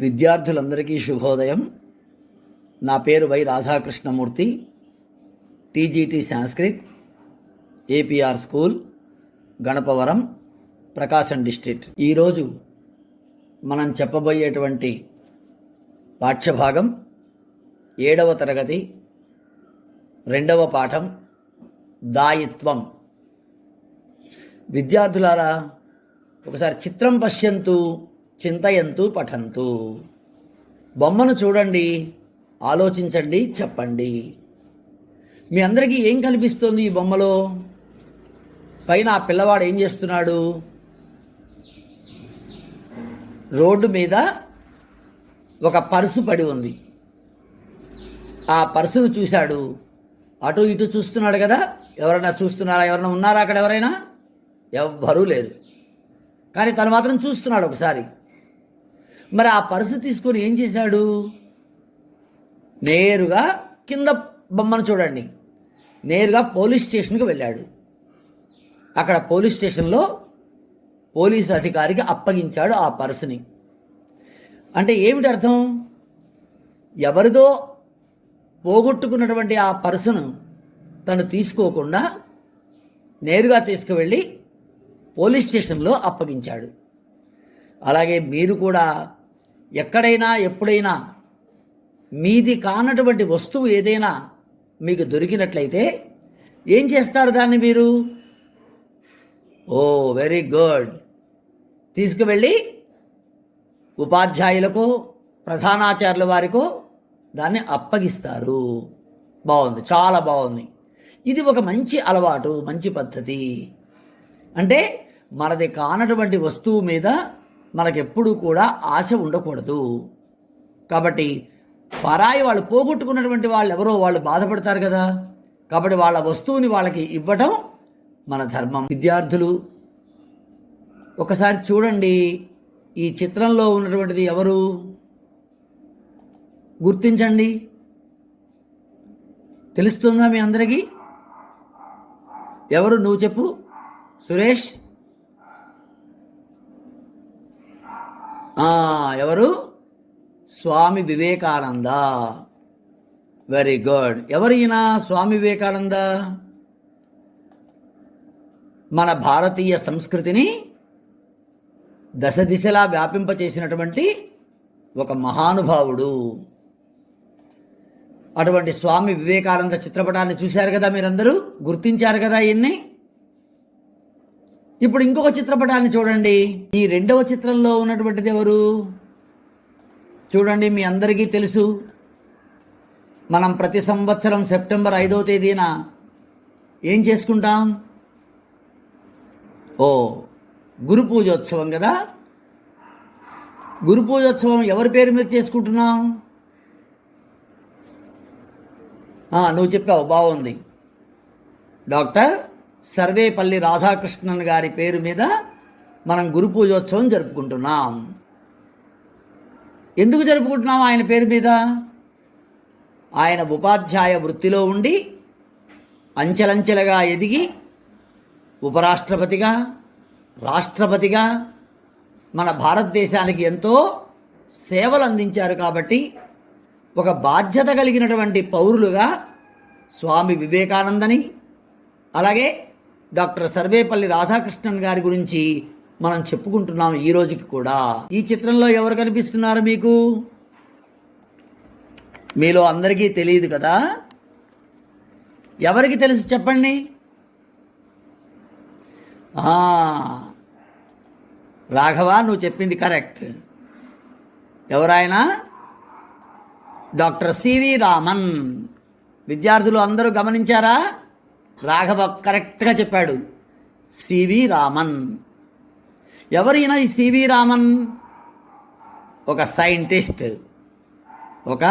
విద్యార్థులందరికీ శుభోదయం. నా పేరు Y Radhakrishnamurthy, TGT Sanskrit, APR school, Ganapavaram, Prakasam district. ఈరోజు మనం చెప్పబోయేటువంటి పాఠ్యభాగం 7వ తరగతి 2వ పాఠం దాయిత్వం. విద్యార్థులారా, ఒకసారి చిత్రం పశ్యంతు చింతయంతు పఠంతు. బొమ్మను చూడండి, ఆలోచించండి, చెప్పండి. మీ అందరికీ ఏం కనిపిస్తోంది ఈ బొమ్మలో? పైన ఆ పిల్లవాడు ఏం చేస్తున్నాడు? రోడ్డు మీద ఒక పర్సు పడి ఉంది. ఆ పర్సును చూశాడు, అటు ఇటు చూస్తున్నాడు కదా. ఎవరైనా చూస్తున్నారా? ఎవరైనా ఉన్నారా అక్కడ? ఎవరైనా? ఎవ్వరూ లేరు. కానీ తను మాత్రం చూస్తున్నాడు ఒకసారి. మరి ఆ పర్సు తీసుకొని ఏం చేశాడు? నేరుగా కింద బొమ్మను చూడండి, నేరుగా పోలీస్ స్టేషన్కి వెళ్ళాడు. అక్కడ పోలీస్ స్టేషన్లో పోలీసు అధికారికి అప్పగించాడు ఆ పర్సుని. అంటే ఏమిటి అర్థం? ఎవరిదో పోగొట్టుకున్నటువంటి ఆ పర్సును తను తీసుకోకుండా నేరుగా తీసుకువెళ్ళి పోలీస్ స్టేషన్లో అప్పగించాడు. అలాగే మీరు కూడా ఎక్కడైనా ఎప్పుడైనా మీది కానటువంటి వస్తువు ఏదైనా మీకు దొరికినట్లయితే ఏం చేస్తారు దాన్ని మీరు? ఓ వెరీ గుడ్, తీసుకువెళ్ళి ఉపాధ్యాయులకో ప్రధానాచార్యుల వారికో దాన్ని అప్పగిస్తారు. బాగుంది, చాలా బాగుంది. ఇది ఒక మంచి అలవాటు, మంచి పద్ధతి. అంటే మనది కానటువంటి వస్తువు మీద మనకెప్పుడూ కూడా ఆశ ఉండకూడదు. కాబట్టి పరాయి వాళ్ళు పోగొట్టుకున్నటువంటి వాళ్ళు ఎవరో వాళ్ళు బాధపడతారు కదా. కాబట్టి వాళ్ళ వస్తువుని వాళ్ళకి ఇవ్వటం మన ధర్మం. విద్యార్థులు ఒకసారి చూడండి, ఈ చిత్రంలో ఉన్నటువంటిది ఎవరు? గుర్తించండి. తెలుస్తుందా మీ అందరికీ? ఎవరు? నువ్వు చెప్పు సురేష్. ఎవరు? స్వామి వివేకానంద. Very good. ఎవరు ఈయన? స్వామి వివేకానంద మన భారతీయ సంస్కృతిని దశ దిశలా వ్యాపింపచేసినటువంటి ఒక మహానుభావుడు. అటువంటి స్వామి వివేకానంద చిత్రపటాన్ని చూశారు కదా మీరందరూ, గుర్తించారు కదా ఈయన్ని. ఇప్పుడు ఇంకొక చిత్రపటాన్ని చూడండి. ఈ 2వ చిత్రంలో ఉన్నటువంటిది ఎవరు? చూడండి, మీ అందరికీ తెలుసు, మనం ప్రతి సంవత్సరం సెప్టెంబర్ 5వ తేదీన ఏం చేసుకుంటాం? గురు పూజోత్సవం కదా. గురు పూజోత్సవం ఎవరి పేరు మీద చేసుకుంటున్నాం? నువ్వు చెప్పావు, బాగుంది. డాక్టర్ సర్వేపల్లి రాధాకృష్ణన్ గారి పేరు మీద మనం గురు పూజోత్సవం జరుపుకుంటున్నాం. ఎందుకు జరుపుకుంటున్నాం ఆయన పేరు మీద? ఆయన ఉపాధ్యాయ వృత్తిలో ఉండి అంచెలంచెలుగా ఎదిగి ఉపరాష్ట్రపతిగా, రాష్ట్రపతిగా మన భారతదేశానికి ఎంతో సేవలు అందించారు. కాబట్టి ఒక బాధ్యత కలిగినటువంటి పౌరులుగా స్వామి వివేకానందని, అలాగే డాక్టర్ సర్వేపల్లి రాధాకృష్ణన్ గారి గురించి మనం చెప్పుకుంటున్నాం ఈ రోజుకి కూడా. ఈ చిత్రంలో ఎవరు కనిపిస్తున్నారు మీకు? మీలో అందరికీ తెలియదు కదా. ఎవరికి తెలుసు చెప్పండి? రాఘవ, నువ్వు చెప్పింది కరెక్ట్. ఎవరాయన? Doctor C V Raman. విద్యార్థులు అందరూ గమనించారా? రాఘవ కరెక్ట్గా చెప్పాడు, సివి రామన్. ఎవరైనా ఈ సివి రామన్? ఒక సైంటిస్ట్, ఒక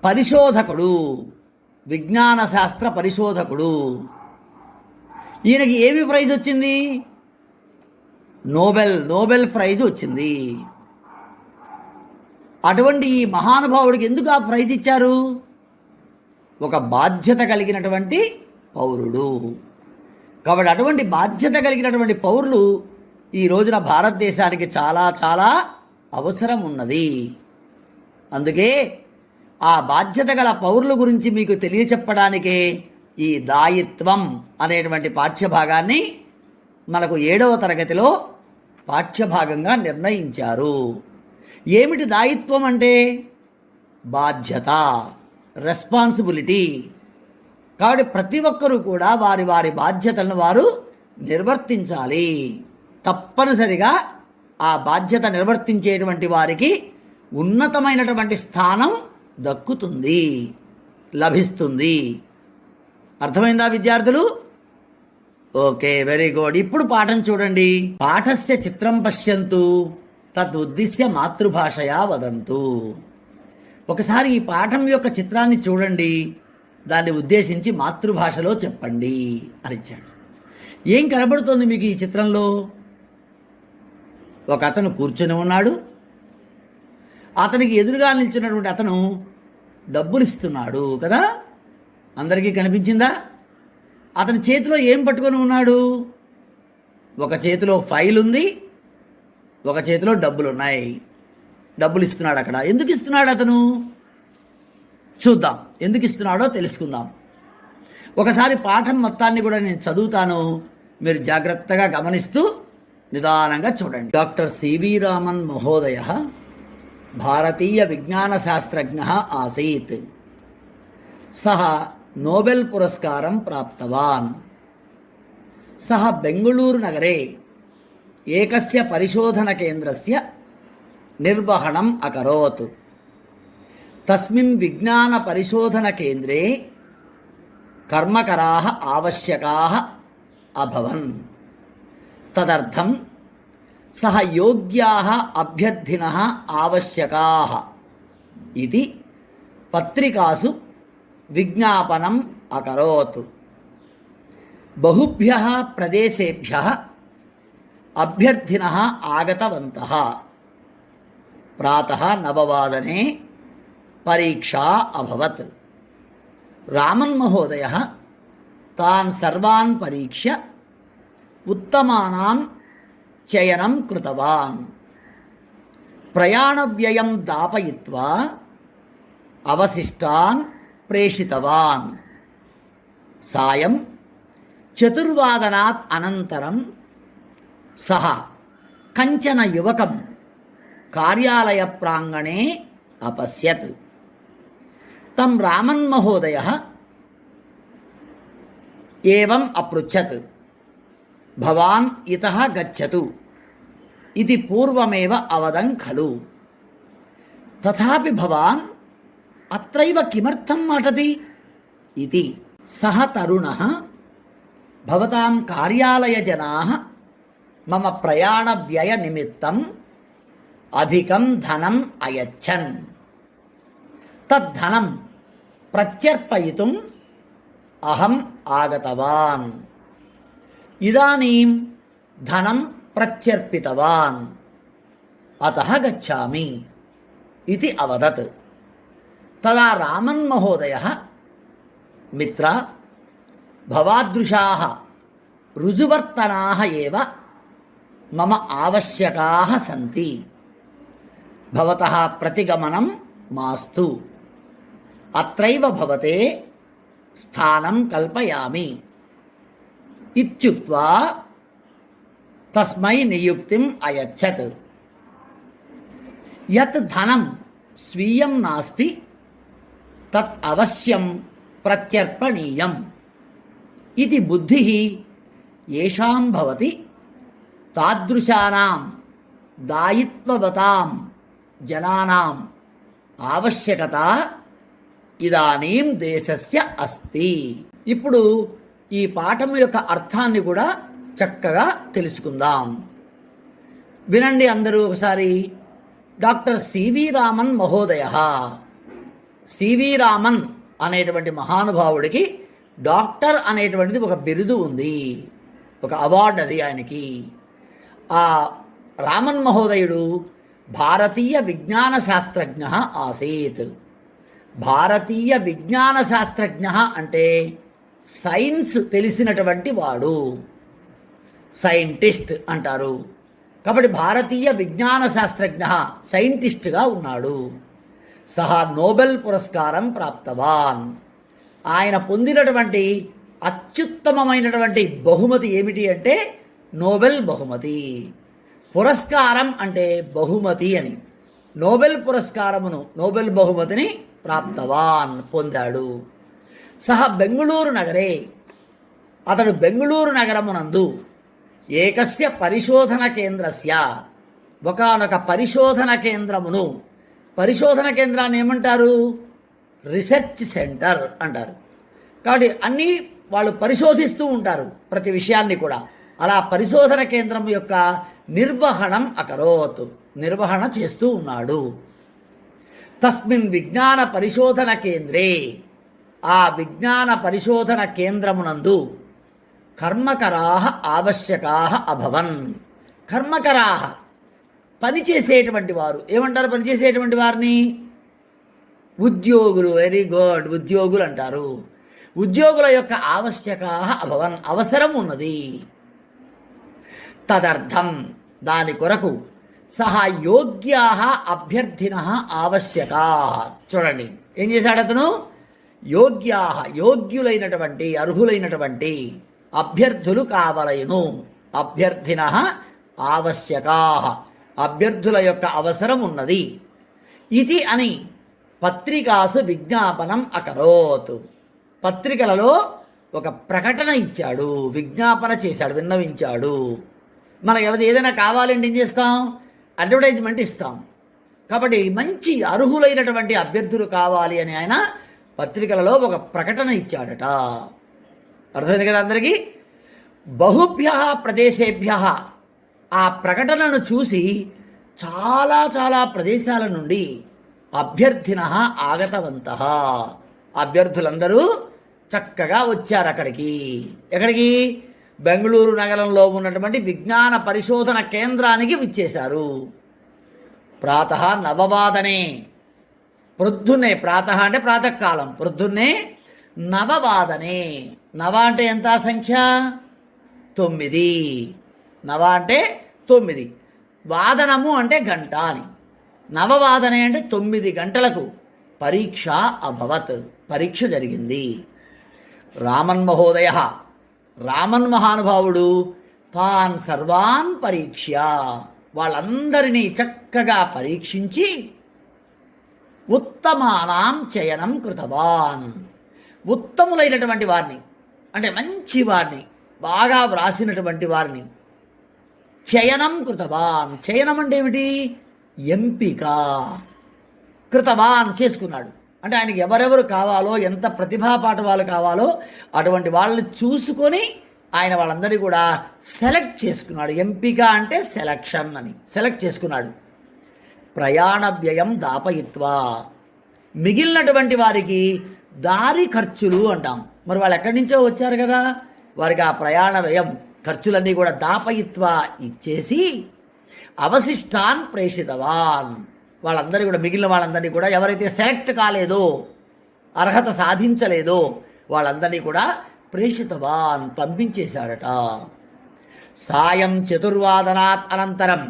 పరిశోధకుడు, విజ్ఞాన శాస్త్ర పరిశోధకుడు. ఈయనకి ఏమి ప్రైజ్ వచ్చింది? నోబెల్ ప్రైజ్ వచ్చింది. అటువంటి ఈ మహానుభావుడికి ఎందుకు ఆ ప్రైజ్ ఇచ్చారు? ఒక బాధ్యత కలిగినటువంటి పౌరుడు. కాబట్టి అటువంటి బాధ్యత కలిగినటువంటి పౌరులు ఈ రోజున భారతదేశానికి చాలా చాలా అవసరం ఉన్నది. అందుకే ఆ బాధ్యత గల పౌరుల గురించి మీకు తెలియచెప్పడానికే ఈ దాయిత్వం అనేటువంటి పాఠ్యభాగాన్ని మనకు 7వ తరగతిలో పాఠ్యభాగంగా నిర్ణయించారు. ఏమిటి దాయిత్వం అంటే? బాధ్యత, రెస్పాన్సిబిలిటీ. కాబట్టి ప్రతి ఒక్కరూ కూడా వారి వారి బాధ్యతలను వారు నిర్వర్తించాలి. తప్పనిసరిగా ఆ బాధ్యత నిర్వర్తించేటువంటి వారికి ఉన్నతమైనటువంటి స్థానం దక్కుతుంది, లభిస్తుంది. అర్థమైందా విద్యార్థులు? Okay, very good. ఇప్పుడు పాఠం చూడండి. పాఠస్య చిత్రం పశ్యంతు తదుద్దిశ్య మాతృభాషయా వదంతు. ఒకసారి ఈ పాఠం యొక్క చిత్రాన్ని చూడండి, దాన్ని ఉద్దేశించి మాతృభాషలో చెప్పండి అని ఇచ్చాడు. ఏం కనబడుతోంది మీకు ఈ చిత్రంలో? ఒక అతను కూర్చొని ఉన్నాడు. అతనికి ఎదురుగా నిల్చున్నటువంటి అతను డబ్బులు ఇస్తున్నాడు కదా, అందరికీ కనిపించిందా? అతని చేతిలో ఏం పట్టుకొని ఉన్నాడు? ఒక చేతిలో ఫైల్ ఉంది, ఒక చేతిలో డబ్బులు ఉన్నాయి. డబ్బులు ఇస్తున్నాడు అక్కడ. ఎందుకు ఇస్తున్నాడు అతను? చూద్దాం, ఎందుకు ఇస్తున్నాడో తెలుసుకుందాం. ఒకసారి పాఠం మొత్తాన్ని కూడా నేను చదువుతాను, మీరు జాగ్రత్తగా గమనిస్తూ నిదానంగా చూడండి. డాక్టర్ సివి రామన్ మహోదయ భారతీయ విజ్ఞాన శాస్త్రజ్ఞ ఆసీత్. సహ నోబెల్ పురస్కారం ప్రాప్తవాన్. సహ బెంగుళూరు నగరే ఏకస్య పరిశోధన కేంద్రస్య నిర్వహణం అకరోత్. తస్మిన్ విజ్ఞాన పరిశోధన కేంద్రే కర్మకరాः ఆవశ్యకాः అభవన్. తదర్థం సహ యోగ్యాः అభ్యర్థినः ఆవశ్యకాः ఇది పత్రికాసు విజ్ఞాపనం అకరోత్. బహుభ్యः ప్రదేశేభ్యः అభ్యర్థినः ఆగతవంతः. ప్రాతः 9 పరీక్షా అభవత్. రామన్ మహోదయ తాన్ సర్వాన్ పరీక్ష్య ఉత్తమానాం చయనం కృతవాన్. ప్రయాణవ్యయం దాపయిత్వా అవశిష్టాన్ ప్రేషితవాన్. సాయం 4 అనంతరం సహ కంచన యువకం కార్యాలయ ప్రాంగణే అపశ్యత్. తం రామన్ మహోదయ ఏవం అపృచ్ఛత్, భవాన్ ఇతః గచ్చతు ఇది పూర్వమేవ అవదం ఖలు. తథాపి భవాన్ అత్రైవ కిమర్థం అటతి ఇది. సహ తరుణః భవతాం కార్యాలయజనాః మమ ప్రయాణ వ్యయ నిమిత్తం అధికం ధనం అయచ్చన్. తద్ధనం ప్రత్యర్పయితుం అహం ఆగతవాన్. ఇదానీం ధనం ప్రత్యర్పితవాన్, అతః గచ్ఛామి ఇది అవదత్. తదా రామన్ మహోదయః మిత్ర భవాదృశాः రుజువర్తనాः ఏవ మమ ఆవశ్యకాः సంతి. భవతः ప్రతిగమనం మాస్తు. అత్రైవ భవతే స్థానం కల్పయామి ఇత్యుక్త్వా తస్మై నియుక్తిం అయచ్చత్. యత్ ధనం స్వీయం నాస్తి తత్ అవశ్యం ప్రత్యర్పణీయం ఇది బుద్ధిః యేషాం భవతి తాదృశానాం దాయిత్వవతాం జనానాం ఆవశ్యకత ఇదానీం దేశస్య అస్తి. ఇప్పుడు ఈ పాఠము యొక్క అర్థాన్ని కూడా చక్కగా తెలుసుకుందాం. వినండి అందరూ ఒకసారి. డాక్టర్ సివి రామన్ మహోదయ. సివి రామన్ అనేటువంటి మహానుభావుడికి డాక్టర్ అనేటువంటిది ఒక బిరుదు ఉంది, ఒక అవార్డు అది ఆయనకి. ఆ రామన్ మహోదయుడు భారతీయ విజ్ఞాన శాస్త్రజ్ఞ ఆసీత్. భారతీయ విజ్ఞాన శాస్త్రజ్ఞ అంటే సైన్స్ తెలిసినటువంటి వాడు, సైంటిస్ట్ అంటారు. కాబట్టి భారతీయ విజ్ఞాన శాస్త్రజ్ఞ, సైంటిస్ట్గా ఉన్నాడు. సహా నోబెల్ పురస్కారం ప్రాప్తవాన్. ఆయన పొందినటువంటి అత్యుత్తమమైనటువంటి బహుమతి ఏమిటి అంటే నోబెల్ బహుమతి. పురస్కారం అంటే బహుమతి అని. నోబెల్ పురస్కారమును, నోబెల్ బహుమతిని ప్రాప్తవాన్, పొందాడు. సహ బెంగుళూరు నగరే, అతడు బెంగుళూరు నగరమునందు ఏకస్య పరిశోధన కేంద్రస్య, ఒకానొక పరిశోధన కేంద్రమును, పరిశోధన కేంద్రాన్ని ఏమంటారు? రీసెర్చ్ సెంటర్ అంటారు. కాబట్టి అన్నీ వాళ్ళు పరిశోధిస్తూ ఉంటారు, ప్రతి విషయాన్ని కూడా. అలా పరిశోధన కేంద్రం యొక్క నిర్వహణం అకరోత్, నిర్వహణ చేస్తూ ఉన్నాడు. తస్మిన్ విజ్ఞాన పరిశోధన కేంద్రే, ఆ విజ్ఞాన పరిశోధన కేంద్రమునందు కర్మకరాः ఆవశ్యకాः అభవన్. కర్మకరాः, పనిచేసేటువంటి వారు. ఏమంటారు పనిచేసేటువంటి వారిని? ఉద్యోగులు. వెరీ గుడ్, ఉద్యోగులు అంటారు. ఉద్యోగుల యొక్క ఆవశ్యకాः అభవన్, అవసరం ఉన్నది. తదర్థం, దాని కొరకు సహా యోగ్యాः అభ్యర్థినः ఆవశ్యకాः. చూడండి ఏం చేశాడు అతను? యోగ్యాः, యోగ్యులైనటువంటి, అర్హులైనటువంటి అభ్యర్థులు కావలయును. అభ్యర్థినః ఆవశ్యకాః, అభ్యర్థుల యొక్క అవసరం ఉన్నది. ఇది అని పత్రికాసు విజ్ఞాపనం అకరోత్. పత్రికలలో ఒక ప్రకటన ఇచ్చాడు, విజ్ఞాపన చేశాడు, విన్నవించాడు. మనకు ఎవరి ఏదైనా కావాలంటే ఏం చేస్తాం? అడ్వర్టైజ్మెంట్ ఇస్తాం. కాబట్టి మంచి అర్హులైనటువంటి అభ్యర్థులు కావాలి అని ఆయన పత్రికలలో ఒక ప్రకటన ఇచ్చాడట. అర్థమైంది కదా అందరికీ? బహుభ్య ప్రదేశేభ్య, ఆ ప్రకటనను చూసి చాలా చాలా ప్రదేశాల నుండి అభ్యర్థినః ఆగతవంతః, అభ్యర్థులందరూ చక్కగా వచ్చారు అక్కడికి. ఎక్కడికి? బెంగళూరు నగరంలో ఉన్నటువంటి విజ్ఞాన పరిశోధన కేంద్రానికి విచ్చేశారు. ప్రాతః నవవాదనే, ప్రొద్దున్నే, ప్రాతః అంటే ప్రాతకాలం, ప్రొద్దున్నే నవవాదనే. నవ అంటే ఎంత సంఖ్య? 9. నవ అంటే 9, వాదనము అంటే గంట అని. నవవాదనే అంటే 9 గంటలకు పరీక్ష అభవత్, పరీక్ష జరిగింది. రామన్ మహోదయ, రామన్ మహానుభావుడు తాన్ సర్వాన్ పరీక్ష, వాళ్ళందరినీ చక్కగా పరీక్షించి ఉత్తమానాం చయనం కృతవాన్, ఉత్తములైనటువంటి వారిని, అంటే మంచి వారిని, బాగా వ్రాసినటువంటి వారిని చయనం కృతవాన్. చయనం అంటే ఏమిటి? ఎంపిక. కృతవాన్ చేసుకున్నాడు అంటే ఆయనకి ఎవరెవరు కావాలో, ఎంత ప్రతిభాపాఠవాలు కావాలో అటువంటి వాళ్ళని చూసుకొని ఆయన వాళ్ళందరినీ కూడా సెలెక్ట్ చేసుకున్నాడు. ఎంపిక అంటే సెలక్షన్ అని, సెలెక్ట్ చేసుకున్నాడు. ప్రయాణ వ్యయం దాపయిత్వా, మిగిలినటువంటి వారికి దారి ఖర్చులు అంటాం. మరి వాళ్ళు ఎక్కడి నుంచో వచ్చారు కదా, వారికి ఆ ప్రయాణ వ్యయం ఖర్చులన్నీ కూడా దాపయిత్వా ఇచ్చేసి అవశిష్టాన్ ప్రేషితవాన్, వాళ్ళందరూ కూడా, మిగిలిన వాళ్ళందరినీ కూడా, ఎవరైతే సెలెక్ట్ కాలేదో, అర్హత సాధించలేదో వాళ్ళందరినీ కూడా ప్రేషితవాన్, పంపించేశాడట. సాయం చతుర్వాదనాత్ అనంతరం,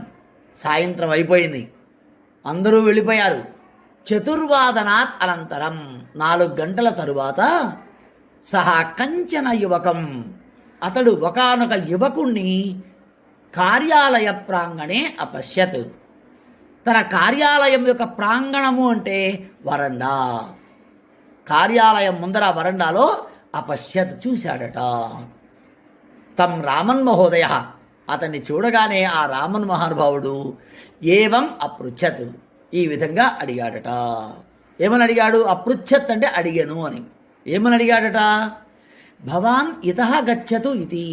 సాయంత్రం అయిపోయింది, అందరూ వెళ్ళిపోయారు. చతుర్వాదనాత్ అనంతరం, 4 గంటల తరువాత సహా కంచన యువకం, అతడు ఒకానొక యువకుణ్ణి కార్యాలయ ప్రాంగణే అపశ్యత్. తన కార్యాలయం యొక్క ప్రాంగణము అంటే వరండా, కార్యాలయం ముందర వరండాలో అపశ్యత్, చూశాడట. తం రామన్ మహోదయ, అతన్ని చూడగానే ఆ రామన్ మహానుభావుడు ఏవం అపృచ్ఛత్, ఈ విధంగా అడిగాడట. ఏమని అడిగాడు? అపృచ్ఛత్ అంటే అడిగాను అని. ఏమని అడిగాడట? భవాన్ ఇతః గచ్చతు ఇది,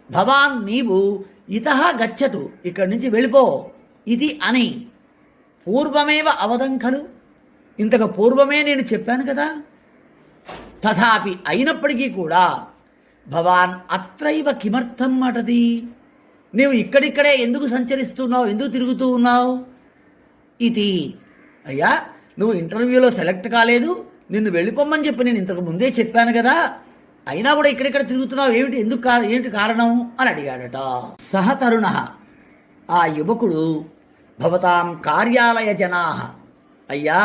భవాన్ నీవు ఇతః గచ్చతు, ఇక్కడి నుంచి వెళ్ళిపో, ఇది అని పూర్వమేవ అవదం ఖలు, ఇంతకు పూర్వమే నేను చెప్పాను కదా. తథాపి, అయినప్పటికీ కూడా భవాన్ అత్రైవ కిమర్థం అటది, నీవు ఇక్కడిక్కడే ఎందుకు సంచరిస్తున్నావు, ఎందుకు తిరుగుతూ ఉన్నావు? ఇది, అయ్యా నువ్వు ఇంటర్వ్యూలో సెలెక్ట్ కాలేదు, నిన్ను వెళ్ళిపోమ్మని చెప్పి నేను ఇంతకు ముందే చెప్పాను కదా, అయినా కూడా ఇక్కడిక్కడ తిరుగుతున్నావు ఏమిటి, ఎందుకు, ఏంటి కారణం అని అడిగాడట. సహతరుణ, ఆ యువకుడు భవతాం కార్యాలయ జనా, అయ్యా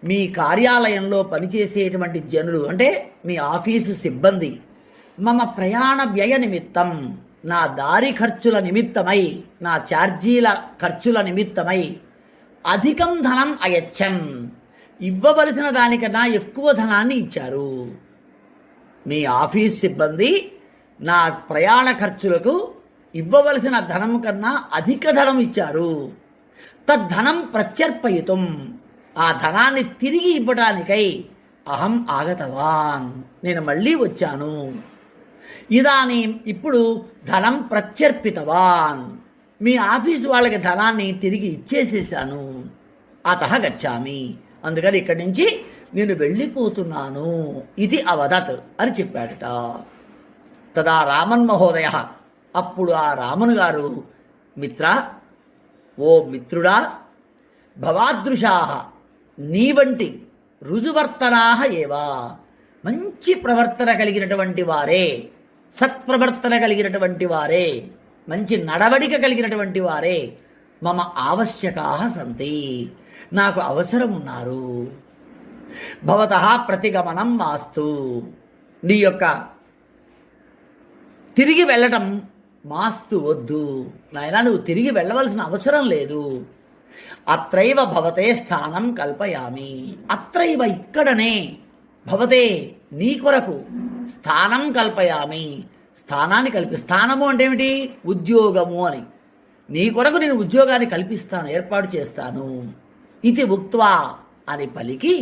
మీ కార్యాలయంలో పనిచేసేటువంటి జనులు అంటే మీ ఆఫీసు సిబ్బంది మమ ప్రయాణ వ్యయ నిమిత్తం, నా దారి ఖర్చుల నిమిత్తమై, నా ఛార్జీల ఖర్చుల నిమిత్తమై అధికం ధనం అయచ్చన్, ఇవ్వవలసిన దానికన్నా ఎక్కువ ధనాన్ని ఇచ్చారు. మీ ఆఫీస్ సిబ్బంది నా ప్రయాణ ఖర్చులకు ఇవ్వవలసిన ధనం కన్నా అధిక ధనం ఇచ్చారు. తద్ధనం ప్రత్యర్పయితం, ఆ ధనాన్ని తిరిగి ఇవ్వడానికై అహం ఆగతవాన్, నేను మళ్ళీ వచ్చాను. ఇదానీ, ఇప్పుడు ధనం ప్రత్యర్పితవాన్, మీ ఆఫీసు వాళ్ళకి ధనాన్ని తిరిగి ఇచ్చేసేసాను. అతః గచ్చామి, అందుకని ఇక్కడి నుంచి నేను వెళ్ళిపోతున్నాను. ఇది అవదత్ అని చెప్పాడట. తదా రామన్ మహోదయ, అప్పుడు ఆ రామన్ గారు, మిత్ర, ఓ మిత్రుడా, భవాదృశాః, నీ వంటి రుజువర్తనాః ఏవా, మంచి ప్రవర్తన కలిగినటువంటి వారే, సత్ప్రవర్తన కలిగినటువంటి వారే, మంచి నడవడిక కలిగినటువంటి వారే మమ ఆవశ్యకాః సంతి, నాకు అవసరం ఉన్నారు. భవతః ప్రతిగమనం మాస్తు, నీ యొక్క తిరిగి వెళ్ళటం మాస్తు, వద్దు నాయనా, నువ్వు తిరిగి వెళ్ళవలసిన అవసరం లేదు. అత్రైవ భవతే స్థానం కల్పయామి, అత్రైవ ఇక్కడనే, భవతే నీ కొరకు, స్థానం కల్పయామి స్థానాన్ని స్థానము అంటే ఏమిటి? ఉద్యోగము అని. నీ కొరకు నేను ఉద్యోగాన్ని కల్పిస్తాను, ఏర్పాటు చేస్తాను. ఇది ఉక్త్వా అని పలికి,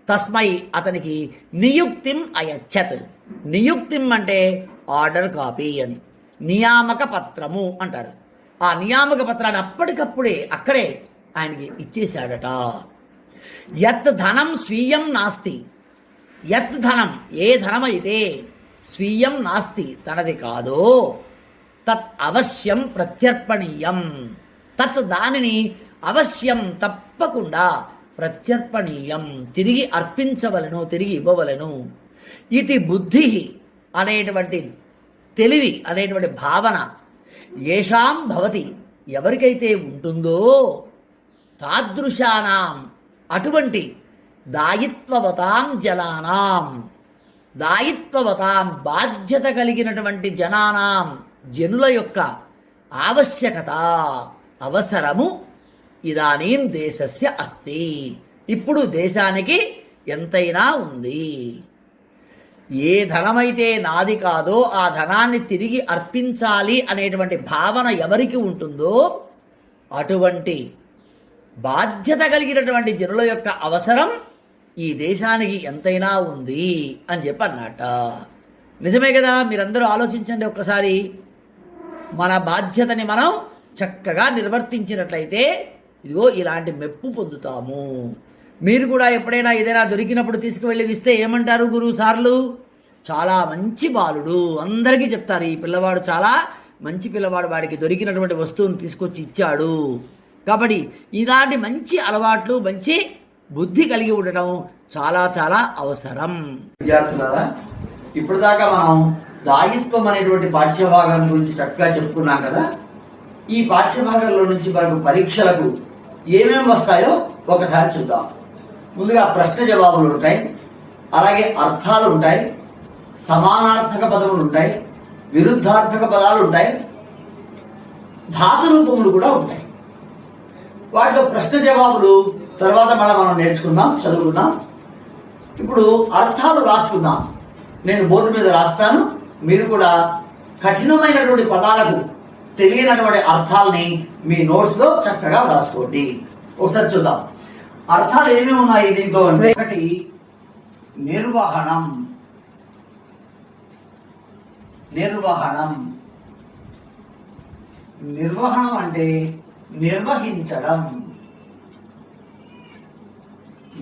తస్మై అతనికి నియుక్తిం అయచ్చత్. నియుక్తిం అంటే ఆర్డర్ కాపీ అని, నియామక పత్రము అంటారు. ఆ నియామక పత్రాన్ని అప్పటికప్పుడే అక్కడే ఆయనకి ఇచ్చేశాడట. యత్ ధనం స్వీయం నాస్తి, యత్ ధనం, ఏ ధనమైతే స్వీయం నాస్తి, తనది కాదో, తత్ అవశ్యం ప్రత్యర్పణీయం, తత్ దానిని అవశ్యం తప్పకుండా ప్రత్యర్పణీయం తిరిగి అర్పించవలను, తిరిగి ఇవ్వవలను. ఇది బుద్ధి అనేటువంటి తెలివి అనేటువంటి భావన ఏషాం భవతి, ఎవరికైతే ఉంటుందో, తాదృశానాం, అటువంటి దాయిత్వవతాం జనానాం, దాయిత్వవతాం బాధ్యత కలిగినటువంటి జనానాం, జనుల యొక్క ఆవశ్యకత, అవసరము ఇదానీం దేశస్య అస్తి, ఇప్పుడు దేశానికి ఎంతైనా ఉంది. ఏ ధనమైతే నాది కాదో ఆ ధనాన్ని తిరిగి అర్పించాలి అనేటువంటి భావన ఎవరికి ఉంటుందో, అటువంటి బాధ్యత కలిగినటువంటి జనుల యొక్క అవసరం ఈ దేశానికి ఎంతైనా ఉంది అని చెప్పి అన్నట. నిజమే కదా? మీరందరూ ఆలోచించండి ఒక్కసారి. మన బాధ్యతని మనం చక్కగా నిర్వర్తించినట్లయితే ఇదిగో ఇలాంటి మెప్పు పొందుతాము. మీరు కూడా ఎప్పుడైనా ఏదైనా దొరికినప్పుడు తీసుకువెళ్ళి ఇస్తే ఏమంటారు గురువు సార్లు? చాలా మంచి బాలుడు, అందరికీ చెప్తారు, ఈ పిల్లవాడు చాలా మంచి పిల్లవాడు, వాడికి దొరికినటువంటి వస్తువును తీసుకొచ్చి ఇచ్చాడు. కాబట్టి ఇలాంటి మంచి అలవాట్లు, మంచి బుద్ధి కలిగి ఉండటం చాలా చాలా అవసరం. విద్యార్థులారా, ఇప్పుడు దాకా మనం దాయిత్వం అనేటువంటి పాఠ్యభాగం గురించి చక్కగా చెప్పుకున్నాం కదా. ఈ పాఠ్యభాగంలో నుంచి మనకు పరీక్షలకు ఏమేమి వస్తాయో ఒకసారి చూద్దాం. ముందుగా ప్రశ్న జవాబులు ఉంటాయి, అలాగే అర్థాలు ఉంటాయి, సమానార్థక పదములు ఉంటాయి, విరుద్ధార్థక పదాలు ఉంటాయి, ధాతు రూపములు కూడా ఉంటాయి. వాటిలో ప్రశ్న జవాబులు తర్వాత మనం నేర్చుకుందాం, చదువుకుందాం. ఇప్పుడు అర్థాలు రాసుకుందాం. నేను బోర్డు మీద రాస్తాను, మీరు కూడా కఠినమైనటువంటి పదాలకు తెలియనటువంటి అర్థాలని మీ నోట్స్ లో చక్కగా రాసుకోండి. ఒకసారి చూద్దాం అర్థాలు ఏమేమి ఉన్నాయి దీంట్లో అంటే, ఒకటి నిర్వహణం. నిర్వహణం నిర్వహణం అంటే నిర్వహించడం.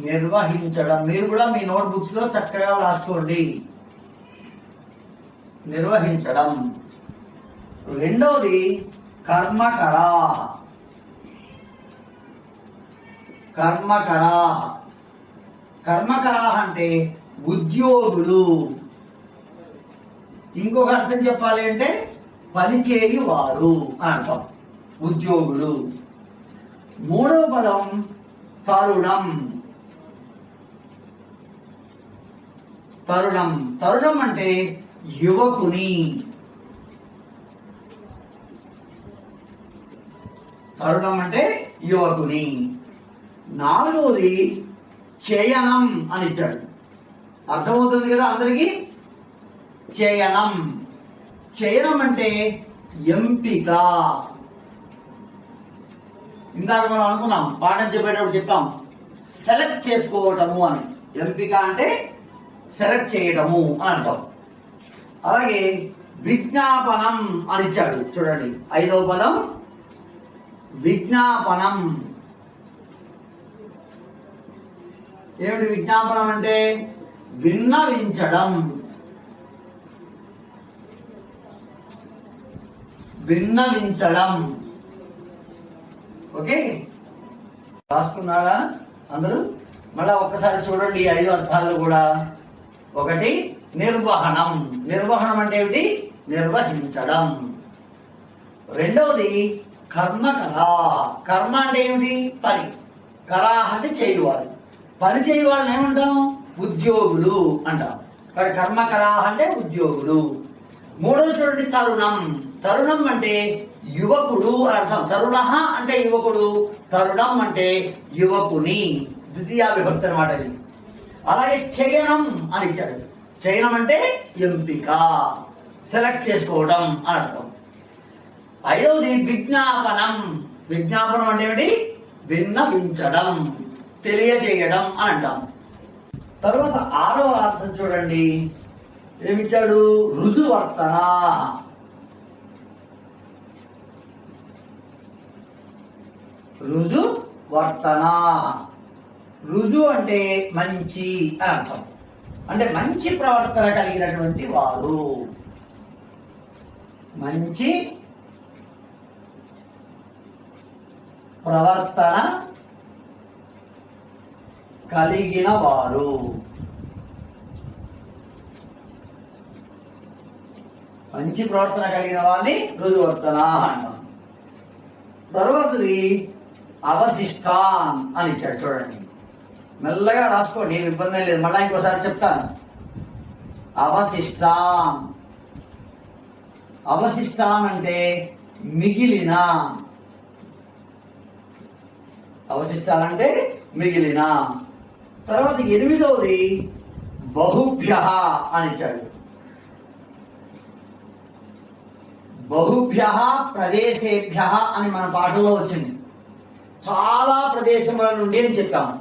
నిర్వహించడం మీరు కూడా మీ నోట్ బుక్స్ లో చక్కగా రాసుకోండి. నిర్వహించడం. రెండవది కర్మకరా. కర్మకరా కర్మకరా అంటే ఉద్యోగులు. ఇంకొక అర్థం చెప్పాలి అంటే పనిచేయువారు అని అర్థం. ఉద్యోగులు. మూడవ పదం తరుణం. తరుణం తరుణం అంటే యువకుని. తరుణం అంటే యువకుని. నాలుగవది చయనం అని ఇచ్చాడు. అర్థమవుతుంది కదా అందరికీ? చయనం. చయనం అంటే ఎంపిక. ఇందాక మనం అనుకున్నాం, పాఠం చెప్పేటప్పుడు చెప్పాం, సెలెక్ట్ చేసుకోవటము అని. ఎంపిక అంటే సెలెక్ట్ చేయటము అని అంటాం. అలాగే విజ్ఞాపనం అని ఇచ్చాడు చూడండి. ఐదవ పదం విజ్ఞాపనం. ఏమిటి విజ్ఞాపనం అంటే? విన్నవించడం. విన్నవించడం. ఓకే, రాసుకున్నారా అందరూ? మళ్ళా ఒక్కసారి చూడండి ఈ 5 అర్థాలు కూడా. ఒకటి నిర్వహణం. నిర్వహణం అంటే ఏమిటి? నిర్వహించడం. రెండవది కర్మకర. కర్మ అంటే ఏమిటి? పని. కరా అంటే చేయువారు. పని చేయువాళ్ళని ఏమంటాం? ఉద్యోగులు అంటాం. కాబట్టి కర్మకరా అంటే ఉద్యోగులు. మూడవది చూడండి తరుణం. తరుణం అంటే యువకుడు అని అర్థం. తరుణ అంటే యువకుడు, తరుణం అంటే యువకుని. ద్వితీయ విభక్తి అనమాట ఇది. అలాగే చయనం అని ఇచ్చాడు. చయనం అంటే ఎంపిక, సెలెక్ట్ చేసుకోవడం అని అర్థం. ఐదవది విజ్ఞాపనం. విజ్ఞాపనం అంటే ఏమిటి? విన్నవించడం, తెలియజేయడం అని అంటాం. తర్వాత ఆరవ అర్థం చూడండి, ఏమిచ్చాడు? రుజువర్తన. రుజువర్తన. రుజు అంటే మంచి అని అర్థం. అంటే మంచి ప్రవర్తన కలిగినటువంటి వారు. మంచి ప్రవర్తన కలిగిన వారు. మంచి ప్రవర్తన కలిగిన వారిని రుజువర్తన అంటాం. తర్వాతది అవశిష్టాన్ అని ఇచ్చాడు చూడండి. మెల్లగా రాసుకోండి, ఏమి ఇబ్బంది లేదు. మళ్ళా ఇంకోసారి చెప్తాను. అవశిష్టాన్. అవశిష్టాన్ అంటే మిగిలిన. అవశిష్టాలంటే మిగిలిన. తర్వాత 8వది బహుభ్య అని ఇచ్చాడు. బహుభ్య ప్రదేశేభ్య అని మన పాఠంలో వచ్చింది. చాలా ప్రదేశముల నుండి అని చెప్పాము.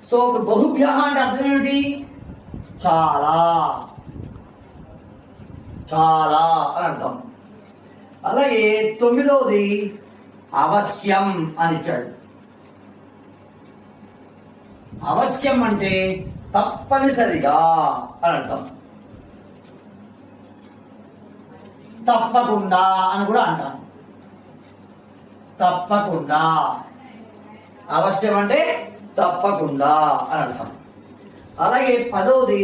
సో బహుభ్య అంటే అర్థం ఏమిటి? చాలా, చాలా అని అర్థం. అలాగే 9వది అవశ్యం అని ఇచ్చాడు. అవశ్యం అంటే తప్పనిసరిగా అని అర్థం. తప్పకుండా అని కూడా అంటాం. తప్పకుండా. అవశ్యం అంటే తప్పకుండా అని అర్థం. అలాగే 10వది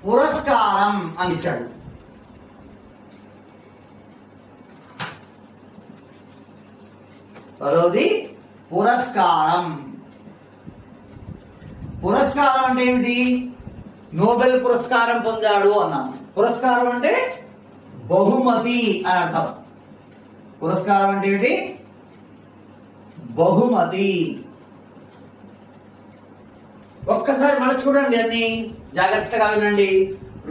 పురస్కారం అని ఇచ్చాడు. పదవది పురస్కారం. పురస్కారం అంటే ఏమిటి? నోబెల్ పురస్కారం పొందాడు అన్నాం. పురస్కారం అంటే బహుమతి అని అర్థం. పురస్కారం అంటే ఏమిటి? బహుమతి. ఒక్కసారి మళ్ళీ చూడండి, అన్ని జాగ్రత్తగా వినండి.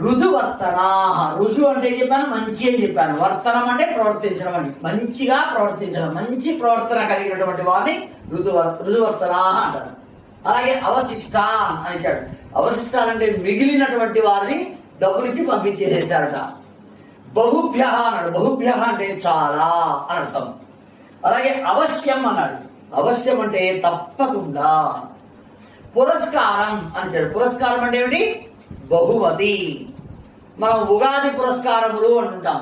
రుజువర్తన. రుజు అంటే ఏం చెప్పాను? మంచి అని చెప్పాను. వర్తనం అంటే ప్రవర్తించడం అని. మంచిగా ప్రవర్తించడం, మంచి ప్రవర్తన కలిగినటువంటి వారిని రుజువర్తన అంటారు. అలాగే అవశిష్ట అని ఇచ్చాడు. అవశిష్టాలంటే మిగిలినటువంటి వారిని డబ్బులిచ్చి పంపించేసేసారట. బహుభ్య అన్నాడు. బహుభ్య అంటే చాలా అని అర్థం. అలాగే అవశ్యం అన్నాడు. అవశ్యం అంటే తప్పకుండా. పురస్కారం అని చెప్పాడు. పురస్కారం అంటే ఏమిటి? బహుమతి. మనం ఉగాది పురస్కారములు అంటుంటాం.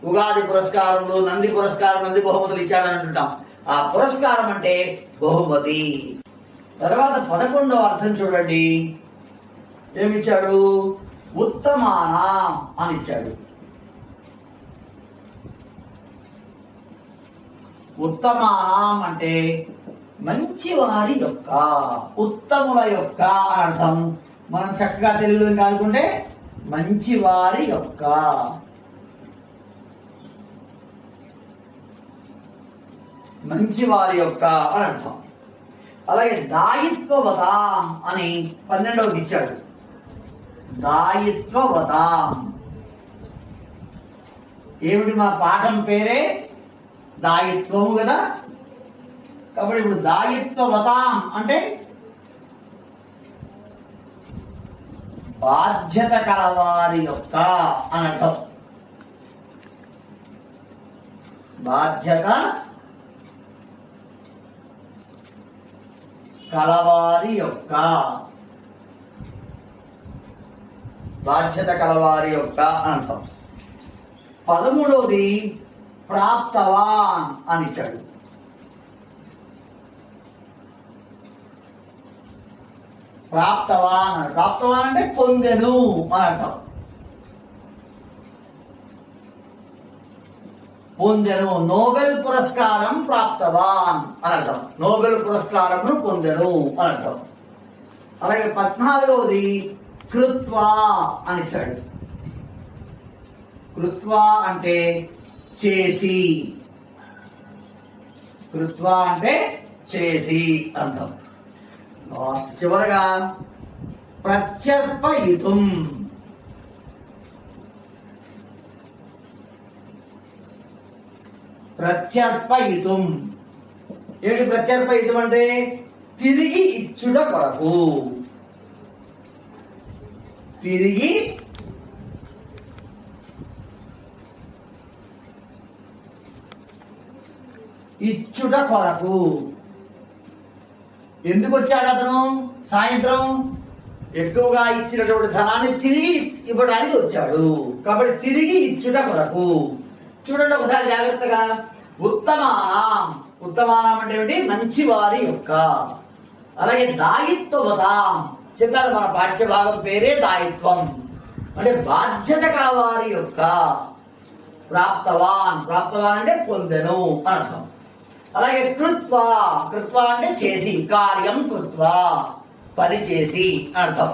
ఉగాది పురస్కారములు, నంది పురస్కారం, నంది బహుమతులు ఇచ్చాడని అంటుంటాం. ఆ పురస్కారం అంటే బహుమతి. తర్వాత 11వ అర్థం చూడండి, ఏమిచ్చాడు? ఉత్తమాన అని ఇచ్చాడు. ఉత్తమానం అంటే మంచివారి యొక్క, ఉత్తముల యొక్క అని అర్థం. మనం చక్కగా తెలుగులో కానుకుంటే మంచివారి యొక్క, మంచివారి యొక్క అని అర్థం. అలాగే దాయిత్వవతాం అని 12వది ఇచ్చాడు. దాయిత్వవతాం ఏమిటి? మా పాఠం పేరే దాయిత్వము కదా. కాబట్టి ఇప్పుడు దాయిత్వవతాం అంటే బాధ్యత కలవారి యొక్క అని అర్థం. బాధ్యత కలవారి యొక్క, బాధ్యత కలవారి యొక్క అని అర్థం. 13వది ప్రాప్తవాన్ అని ఇచ్చాడు. ప్రాప్తవాన్ అంటే పొందెను అని అర్థం. పొందెను, నోబెల్ పురస్కారం ప్రాప్తవాన్ అని అర్థం. నోబెల్ పురస్కారం పొందెను అని అర్థం. అలాగే 14వది కృత్వా అని ఇచ్చాడు. కృత్వా అంటే చేసి, కృత్వా అంటే చేసి అర్థం. చివరగా ప్రత్యర్పయితుం, ప్రత్యర్పయితుం ఏంటి? ప్రత్యర్పయితుం అంటే తిరిగి ఇచ్చుట కొరకు, తిరిగి ఇచ్చుట కొరకు. ఎందుకు వచ్చాడు అతను? సాయంత్రం ఎక్కువగా ఇచ్చినటువంటి ధనాన్ని తిరిగి ఇవ్వడానికి వచ్చాడు. కాబట్టి తిరిగి ఇచ్చుట కొరకు. చూడండి ఒకసారి జాగ్రత్తగా. ఉత్తమానం, ఉత్తమానం అంటే ఏమిటి? మంచి వారి యొక్క. అలాగే దాయిత్వవతాం చెప్పారు, మన పాఠ్య భాగం పేరే దాయిత్వం అంటే బాధ్యత కలవారి యొక్క. ప్రాప్తవాన్, ప్రాప్తవాన్ అంటే పొందెను అర్థం. అలాగే కృత్వా, కృత్వా అంటే చేసి, కార్యం కృత్వా పని చేసి అర్థం.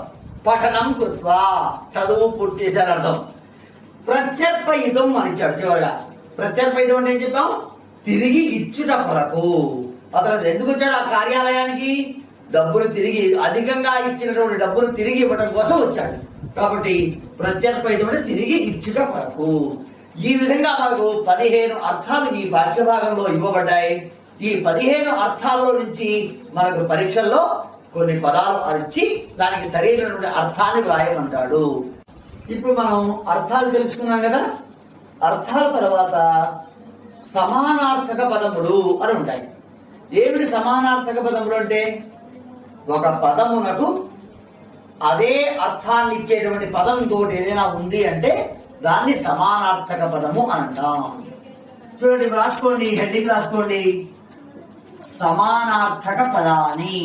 పఠనం కృత్వా చదువు పూర్తి చేశారు అర్థం. ప్రత్యర్పయితం అని ఇచ్చాడు చివరిగా. ప్రత్యర్పయితం అంటే ఏం చెప్పాం? తిరిగి ఇచ్చుట కొరకు. అతను ఎందుకు వచ్చాడు ఆ కార్యాలయానికి? డబ్బులు తిరిగి, అధికంగా ఇచ్చినటువంటి డబ్బులు తిరిగి ఇవ్వడం కోసం వచ్చాడు. కాబట్టి ప్రత్యర్పయితం అంటే తిరిగి ఇచ్చుట కొరకు. ఈ విధంగా మనకు 15 అర్థాలు ఈ పాఠ్యభాగంలో ఇవ్వబడ్డాయి. ఈ 15 అర్థాల్లో నుంచి మనకు పరీక్షల్లో కొన్ని పదాలు అరిచి దానికి సరైనటువంటి అర్థాన్ని వ్రాయమంటాడు. ఇప్పుడు మనం అర్థాలు తెలుసుకున్నాం కదా. అర్థాల తర్వాత సమానార్థక పదములు అని ఉంటాయి. ఏమిటి సమానార్థక పదములు అంటే? ఒక పదమునకు అదే అర్థాన్ని ఇచ్చేటువంటి పదం ఇంకోటి ఏదైనా ఉంది అంటే దాన్ని సమానార్థక పదము అంటాం. చూడండి, రాసుకోండి, హెడ్డింగ్ రాసుకోండి. సమానార్థక పదాని.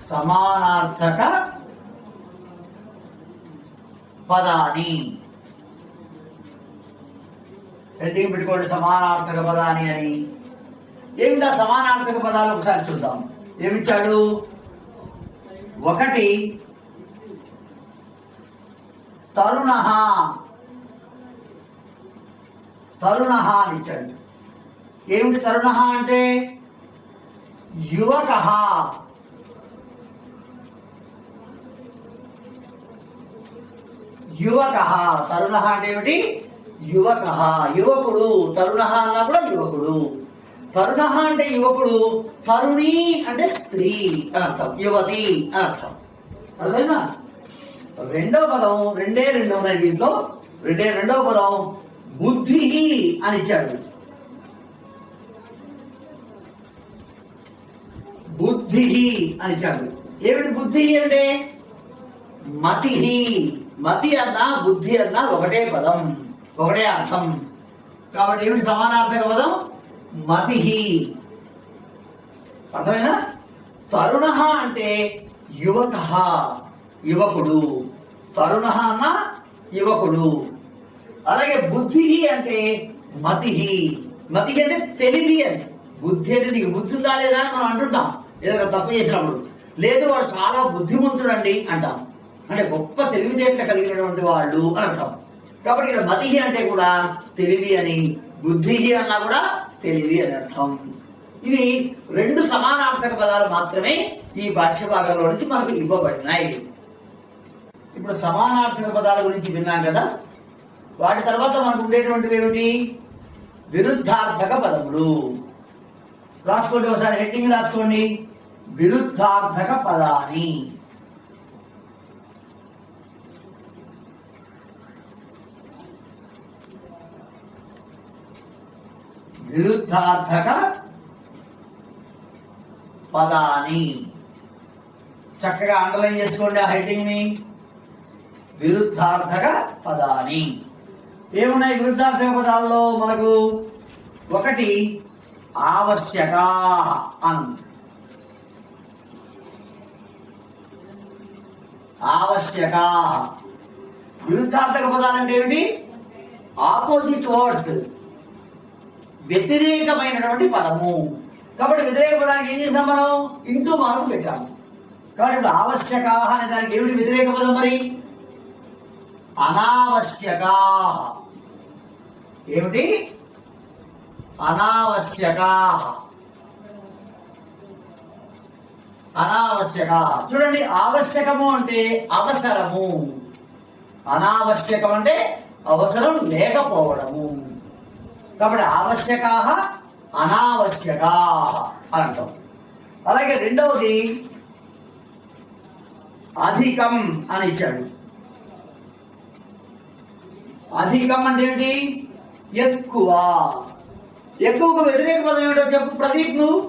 సమానార్థక పదాని హెడ్డింగ్ పెట్టుకోండి. సమానార్థక పదాని అని. ఏమిటా సమానార్థక పదాలు ఒకసారి చూద్దాం. ఏమిచ్చాడు? ఒకటి తరుణః, తరుణః అని ఇచ్చాడు. ఏమిటి తరుణః అంటే? యువకః. యువకః, తరుణః అంటే ఏమిటి? యువకః, యువకుడు. తరుణః అన్నా కూడా యువకుడు. తరుణః అంటే యువకుడు. తరుణి అంటే స్త్రీ అని అర్థం, యువతి అని అర్థం. అర్థమైనా? రెండవ పదం రెండు ఉన్నాయి దీంట్లో. రెండవ పదం బుద్ధి అని ఇచ్చాడు. బుద్ధి అని ఇచ్చాడు. ఏమిటి బుద్ధి అంటే? మతి. మతి అన్నా బుద్ధి అన్నా ఒకటే పదం, ఒకటే అర్థం. కాబట్టి ఏమిటి సమానార్థక పదం? మతి. అర్థమైనా? తరుణః అంటే యువకః, యువకుడు. తరుణః అన్న యువకుడు. అలాగే బుద్ధి అంటే మతి. మతి అంటే తెలివి అని. బుద్ధి అంటే నీకు బుద్ధి ఉందా లేదా అని మనం అంటుంటాం ఏదైనా తప్పు చేసినప్పుడు. లేదు వాడు చాలా బుద్ధిమంతుడండి అంటాం, అంటే గొప్ప తెలివితేటలు కలిగినటువంటి వాళ్ళు అని అంటాం. కాబట్టి ఇక్కడ మతి అంటే కూడా తెలివి అని, బుద్ధి అన్నా కూడా తెలివి అని అర్థం. ఇవి రెండు సమానార్థక పదాలు మాత్రమే ఈ పాఠ్యభాగంలో నుంచి మనకు ఇవ్వబడినాయి. ఇప్పుడు సమానార్థక పదాల గురించి విన్నాం కదా. వాటి తర్వాత మనకు ఉండేటువంటివి ఏమిటి? విరుద్ధార్థక పదములు. రాసుకోండి, ఒకసారి హెడ్డింగ్ రాసుకోండి. విరుద్ధార్థక పదాని. విరుద్ధార్థక పదాని చక్కగా అండర్లైన్ చేసుకోండి ఆ హెడ్డింగ్ ని. విరుద్ధార్థక పదాని ఏమున్నాయి విరుద్ధార్థక పదాల్లో మనకు? ఒకటి ఆవశ్యక అని. ఆవశ్యక విరుద్ధార్థక పదాలు అంటే ఏమిటి? ఆపోజిట్ వర్డ్స్, వ్యతిరేకమైనటువంటి పదము. కాబట్టి వ్యతిరేక పదానికి ఏం చేసాం మనం? ఇంటూ మార్కు పెట్టాము. కాబట్టి ఇప్పుడు ఆవశ్యక అనే దానికి ఏమిటి వ్యతిరేక పదం? మరి అనావశ్యక. ఏమిటి? అనావశ్యక. అనావశ్యక. చూడండి, ఆవశ్యకము అంటే అవసరము, అనావశ్యకం అంటే అవసరం లేకపోవడము. కాబట్టి ఆవశ్యక అనావశ్యక అని అంటాం. అలాగే రెండవది అధికం అని ఇచ్చాడు. అధికం అంటే ఏంటి? ఎక్కువ. ఎక్కువకు వ్యతిరేక పదం ఏమిటో చెప్పు ప్రదీప్ నువ్వు.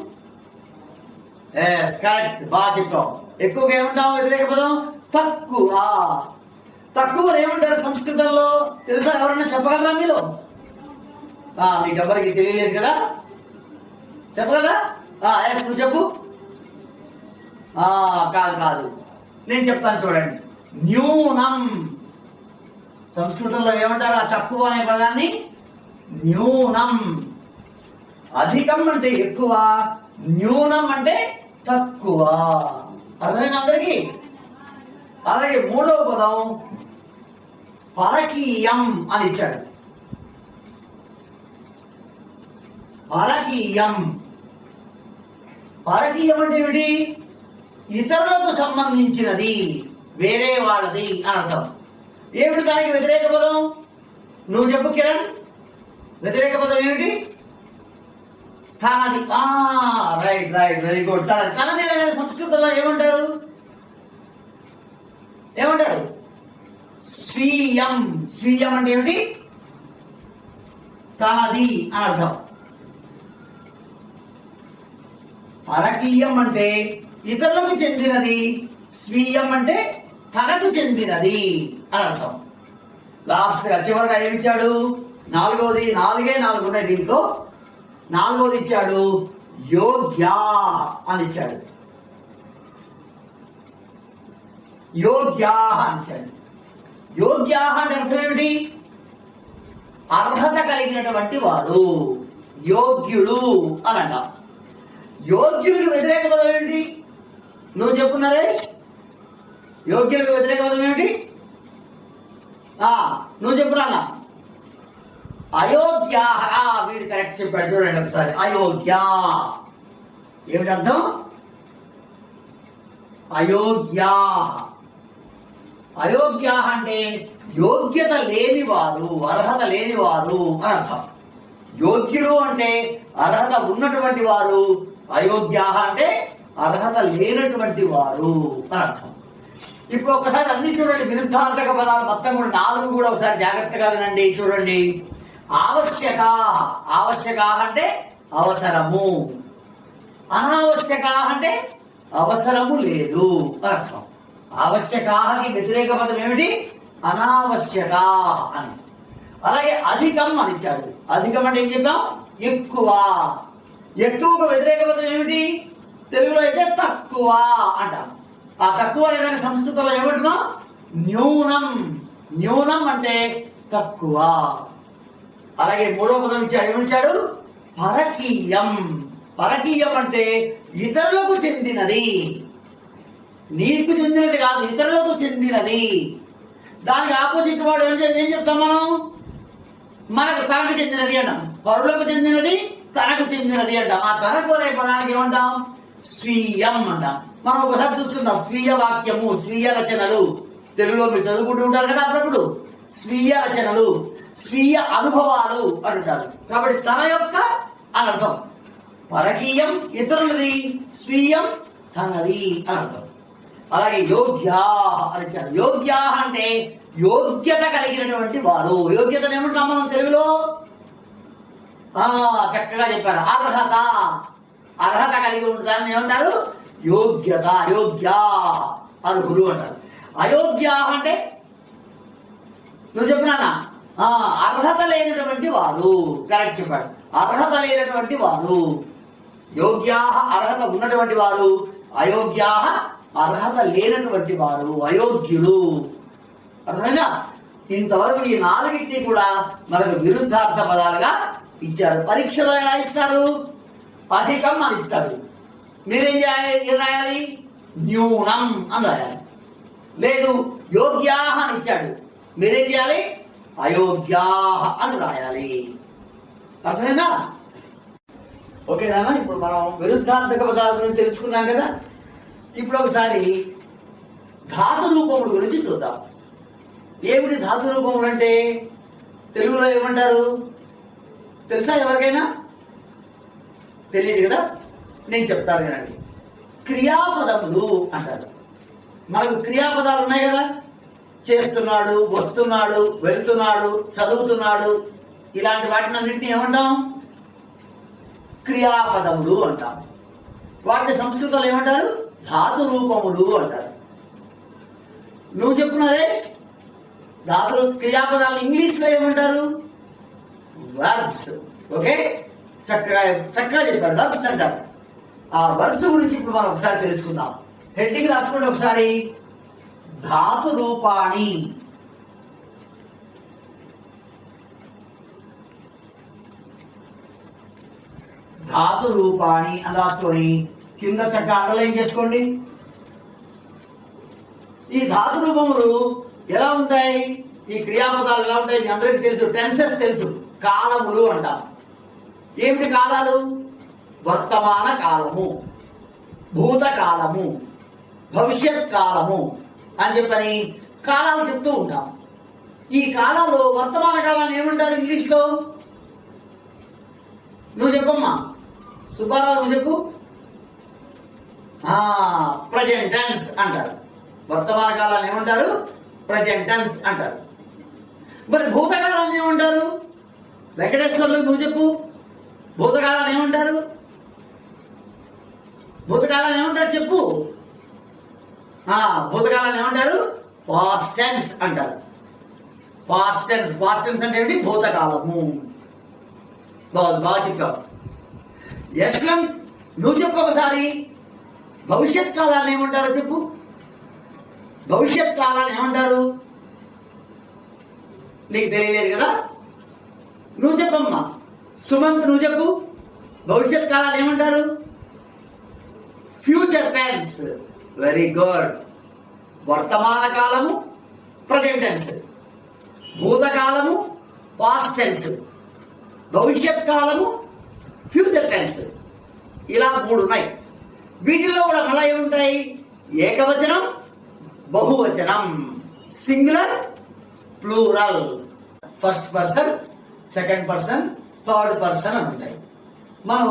కరెక్ట్, బాగా చెప్తావు. ఎక్కువగా ఏమంటావు వ్యతిరేక పదం? తక్కువ. తక్కువ ఏమంటారు సంస్కృతంలో తెలుసా? ఎవరన్నా చెప్పగలరా మీరు? మీకు ఎవరికి తెలియలేదు కదా, చెప్పగలరా? నువ్వు చెప్పు. కాదు, నేను చెప్తాను చూడండి. న్యూనం. సంస్కృతంలో ఏమంటారు ఆ తక్కువ అనే పదాన్ని? న్యూనం. అధికం అంటే ఎక్కువ, న్యూనం అంటే తక్కువ. అర్థమైంది అందరికీ? అలాగే మూడవ పదం పరకీయం అని ఇచ్చాడు. పరకీయం. పరకీయం అంటే ఏమిటి? ఇతరులకు సంబంధించినది, వేరే వాళ్ళది అని అర్థం. ఏమిటి దానికి వ్యతిరేక పదం? నువ్వు చెప్పు కిరణ్. వ్యతిరేక పదం ఏమిటి? తనది. Right right, very good. తనది అనేది సంస్కృతంలో ఏమంటారు? ఏమంటారు? స్వీయం. స్వీయం అంటే ఏమిటి? తనది అని అర్థం. పరకీయం అంటే ఇతరులకు చెందినది, స్వీయం అంటే తనకు చెందినది అని అర్థం. లాస్ట్ గా చివరిగా ఏమిచ్చాడు? నాలుగోది. నాలుగు ఉన్నాయి దీంట్లో. నాలుగోది ఇచ్చాడు యోగ్య అని ఇచ్చాడు. యోగ్య అని ఇచ్చాడు. యోగ్య అంటే అర్థం ఏమిటి? అర్హత కలిగినటువంటి వాడు, యోగ్యుడు అని అంటాం. యోగ్యుడికి వ్యతిరేక పదం ఏంటి? నువ్వు చెప్పున్నారే. యోగ్యుడికి వ్యతిరేక పదం ఏమిటి? నువ్వు చెప్పురా. అయోగ్య. వీడు కరెక్ట్ చెప్పాడు, చూడండి ఒకసారి. అయోగ్య ఏమిటి అర్థం? అయోగ్య. అయోగ్య అంటే యోగ్యత లేనివారు, అర్హత లేనివారు అని అర్థం. యోగ్యుడు అంటే అర్హత ఉన్నటువంటి వారు, అయోగ్య అంటే అర్హత లేనటువంటి వారు అని అర్థం. ఇప్పుడు ఒకసారి అన్ని చూడండి, విరుద్ధార్థక పదాలు మొత్తం కూడా 4 కూడా ఒకసారి జాగ్రత్తగా వినండి. చూడండి. ఆవశ్యక. ఆవశ్యక అంటే అవసరము. అనావశ్యక అంటే అవసరము లేదు అర్థం. ఆవశ్యకాకి వ్యతిరేక పదం ఏమిటి? అనావశ్యక అని. అలాగే అధికం అని ఇచ్చాడు. అధికం అంటే ఏం చెప్పాం? ఎక్కువ. ఎక్కువకు వ్యతిరేక పదం ఏమిటి? తెలుగులో అయితే తక్కువ అంటాం. ఆ తక్కువ ఏదైనా సంస్కృతంలో ఏమంటున్నాం? న్యూనం. న్యూనం అంటే తక్కువ. అలాగే మూడవ పదం ఇచ్చాడు, ఏమిచ్చాడు? పరకీయం. పరకీయం అంటే ఇతరులకు చెందినది, నీకు చెందినది కాదు, ఇతరులకు చెందినది. దానికి ఆపోజిట్ వాడు ఏం చెప్తాం మనం? మనకు తనకు చెందినది అంటాం, పరులకు చెందినది తనకు చెందినది అంటాం. ఆ తనకు అనే పదానికి ఏమంటాం? స్వీయం అంటాం. మనం ఒకసారి చూస్తున్నాం, స్వీయ వాక్యము, స్వీయ రచనలు. తెలుగులో మీరు చదువుకుంటూ ఉంటారు కదా అప్పుడప్పుడు. స్వీయ రచనలు, స్వీయ అనుభవాలు అంటారు. కాబట్టి తన యొక్క అని అర్థం. పరకీయం ఇతరులది, స్వీయం తనది అని అర్థం. అలాగే యోగ్య అని ఇచ్చారు. యోగ్య అంటే యోగ్యత కలిగినటువంటి వారు. యోగ్యతను ఏమంటాం మనం తెలుగులో? చక్కగా చెప్పారు, అర్హత. అర్హత కలిగి ఉంటారని ఏమంటారు? యోగ్యత. యోగ్య అర్హులు అంటారు. అయోగ్య అంటే నువ్వు చెప్పినా అర్హత లేనటువంటి వారు. కరెక్ట్ చెప్పాడు, అర్హత లేనటువంటి వారు. యోగ్యా అర్హత ఉన్నటువంటి వారు, అయోగ్యా అర్హత లేనటువంటి వారు, అయోగ్యులు. అర్థమైందా? ఇంతవరకు ఈ నాలుగింటిని కూడా మనకు విరుద్ధార్థ పదాలుగా ఇచ్చారు. పరీక్షలో ఎలా ఇస్తారు? అధికం అని ఇస్తాడు. మీరేం రాయాలి? న్యూనం అని రాయాలి. లేదు యోగ్యా అని ఇచ్చాడు, మీరేం చేయాలి? అయోగ్యా అని రాయాలి. అర్థమైందా? ఓకేనా? ఇప్పుడు మనం విరుద్ధార్థక పదాల గురించి తెలుసుకున్నాం కదా. ఇప్పుడు ఒకసారి ధాతు రూపముల గురించి చూద్దాం. ఏమిటి ధాతు రూపములు అంటే? తెలుగులో ఏమంటారు తెలుసా? ఎవరికైనా తెలియదు కదా, నేను చెప్తాను కదండి. క్రియాపదములు అంటారు. మనకు క్రియాపదాలు ఉన్నాయి కదా, చేస్తున్నాడు, వస్తున్నాడు, వెళ్తున్నాడు, చదువుతున్నాడు, ఇలాంటి వాటిని అన్నింటినీ ఏమంటాం? క్రియాపదములు అంటాం. వాటిని సంస్కృతంలో ఏమంటారు? ధాతు రూపములు అంటారు. నువ్వు చెప్పున్నారే ధాతులు క్రియాపదాలు ఇంగ్లీష్ లో ఏమంటారు? వర్బ్స్. ఓకే, చక్కగా చెప్పారు, వర్బ్స్ అంటారు. ఆ వర్బ్స్ గురించి ఇప్పుడు మనం ఒకసారి తెలుసుకుందాం. హెడ్డింగ్ రాసుకోండి ఒకసారి. ధాతు రూపాణి. ధాతు రూపాణి అని రాసుకొని కింద చక్కగా అండర్లైన్ చేసుకోండి. ఈ ధాతు రూపములు ఎలా ఉంటాయి? ఈ క్రియాపదాలు ఎలా ఉంటాయి? మీ అందరికీ తెలుసు, టెన్సెస్ తెలుసు. కాలములు అంటాం. ఏమిటి కాలాలు? వర్తమాన కాలము, భూతకాలము, భవిష్యత్ కాలము అని చెప్పని కాలాలు చెప్తూ ఉంటాం. ఈ కాలాలు వర్తమాన కాలాన్ని ఏమంటారు ఇంగ్లీష్ లో? నువ్వు చెప్పమ్మా, సుబ్బారావు నువ్వు చెప్పు. ప్రజెంట్ టెన్స్ అంటారు. వర్తమాన కాలాన్ని ఏమంటారు? ప్రజెంట్ టెన్స్ అంటారు. మరి భూతకాలాన్ని ఏమంటారు? వెంకటేశ్వర్లు నువ్వు చెప్పు, భూతకాలాన్ని ఏమంటారు? భూతకాలాన్ని ఏమంటారు చెప్పు. భూతకాలాన్ని ఏమంటారు? పాస్ట్ టెన్స్ అంటారు. Past tense. పాస్ట్ టెన్స్ అంటే ఏంటి? భూతకాలము. బాగా చెప్పావు. యశ్వంత్ నువ్వు చెప్పు ఒకసారి, భవిష్యత్ కాలాన్ని ఏమంటారో చెప్పు. భవిష్యత్ కాలాన్ని ఏమంటారు? నీకు తెలియలేదు కదా, నువ్వు చెప్పమ్మా. సుమంత్ నువ్వు చెప్పు, భవిష్యత్ కాలాన్ని ఏమంటారు? Future tense. Very good. వర్తమాన కాలము ప్రజెంట్ టెన్స్, భూతకాలము పాస్ట్ టెన్స్, భవిష్యత్ కాలము ఫ్యూచర్ టెన్స్. ఇలా 3 ఉన్నాయి. వీటిలో కూడా మళ్ళీ ఏముంటాయి? ఏకవచనం, బహువచనం, singular, plural, first person, second person, third person అని ఉంటాయి. మనం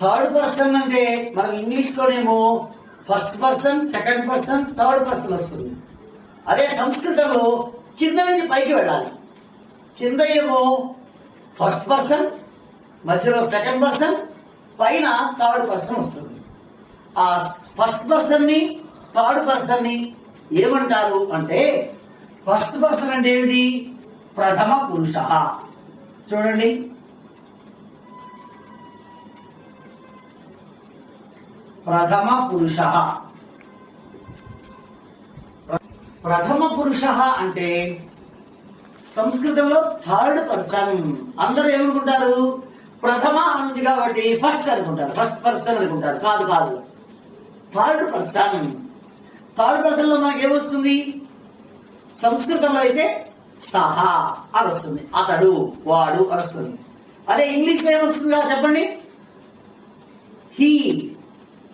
థర్డ్ పర్సన్ అంటే మనం ఇంగ్లీష్ లోనేమో first person, second person, third person వస్తుంది. అదే సంస్కృతంలో కింద నుంచి పైకి వెళ్ళాలి. కింద ఏమో ఫస్ట్ పర్సన్, మధ్యలో సెకండ్ పర్సన్, పైన థర్డ్ పర్సన్ వస్తుంది. ఆ ఫస్ట్ పర్సన్ ని థర్డ్ పర్సన్ ని ఏమంటారు అంటే, ఫస్ట్ పర్సన్ అంటే ఏమిటి? ప్రథమ పురుష. చూడండి, ప్రథమ పురుష. ప్రథమ పురుష అంటే సంస్కృతంలో థర్డ్ పర్సన్. అందరూ ఏమనుకుంటారు? ప్రథమ ఉంది కాబట్టి ఫస్ట్ అనుకుంటారు, ఫస్ట్ పర్సన్ అనుకుంటారు. కాదు కాదు, థర్డ్ పర్సన్. థర్డ్ పర్సన్ లో మనకి ఏమొస్తుంది? సంస్కృతంలో అయితే సహా అని వస్తుంది, అతడు, వాడు అని వస్తుంది. అదే ఇంగ్లీష్ లో ఏమొస్తుంది చెప్పండి? హీ.